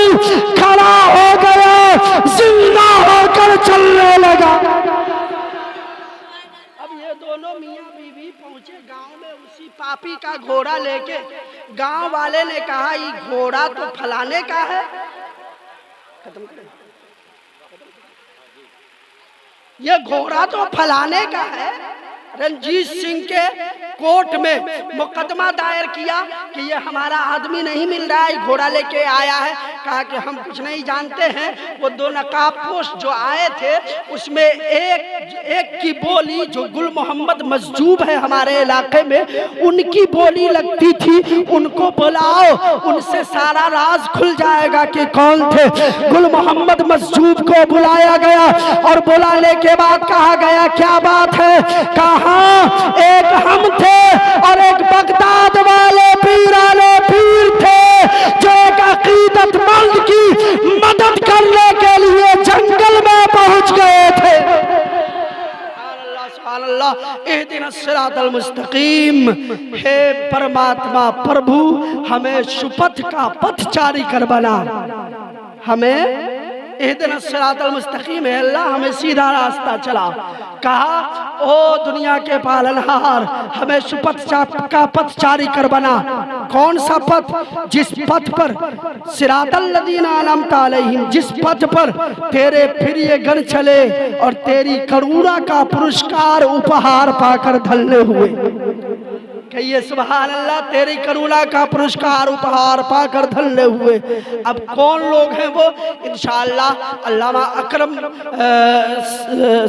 खड़ा हो गया, जिंदा होकर चलने लगा। दोनों मियाँ बीवी पहुंचे गांव में, उसी पापी का घोड़ा लेके। गांव वाले ने कहा ये घोड़ा तो फलाने का है। खत्म करें, ये घोड़ा तो फलाने का है। रंजीत सिंह के कोर्ट में मुकदमा दायर किया कि ये हमारा आदमी नहीं मिल रहा है, घोड़ा लेके आया है। कहा कि हम कुछ नहीं जानते हैं। वो दो नकाबपोश जो आए थे, उसमें एक की बोली, जो गुल मोहम्मद मजजूब है हमारे इलाके में, उनकी बोली लगती थी। उनको बुलाओ, उनसे सारा राज खुल जाएगा कि कौन थे। गुल मोहम्मद मजजूब को बुलाया गया और बुलाने के बाद कहा गया क्या बात है? कहा एक हम थे और एक बगदाद वाले पीर थे, जो एक अकीदतमंद की मदद करने के लिए जंगल में पहुंच गए थे। इहदिनस सिरातल मुस्तकीम। हे परमात्मा प्रभु, हमें सुपथ का पथचारी कर बना। हमें इहदिनस सिरातल मुस्तकीम, है अल्लाह हमें सीधा रास्ता चला। कहा ओ दुनिया के पालनहार, हमें सुपथ का पथचारी कर बना। कौन सा पथ? जिस पथ पर सिरातल लदीना अनअमता अलैहिम, जिस पथ पर तेरे प्रिय गण चले और तेरी करुणा का पुरस्कार उपहार पाकर धन्य हुए। कहिए सुभान अल्लाह। तेरी करुणा का पुरस्कार उपहार पाकर धन्य हुए। अब कौन लोग हैं वो, इंशाअल्लाह अल्लामा अकरम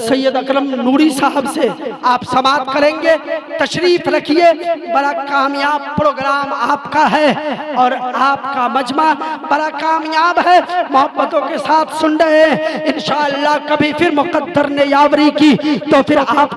सैयद अकरम नूरी साहब से आप समाप्त करेंगे। तशरीफ रखिए, बड़ा कामयाब प्रोग्राम आपका है और आपका मजमा बड़ा कामयाब है। मोहब्बतों के साथ सुन रहे हैं। इंशाअल्लाह कभी फिर मुकद्दर ने यावरी की तो फिर आप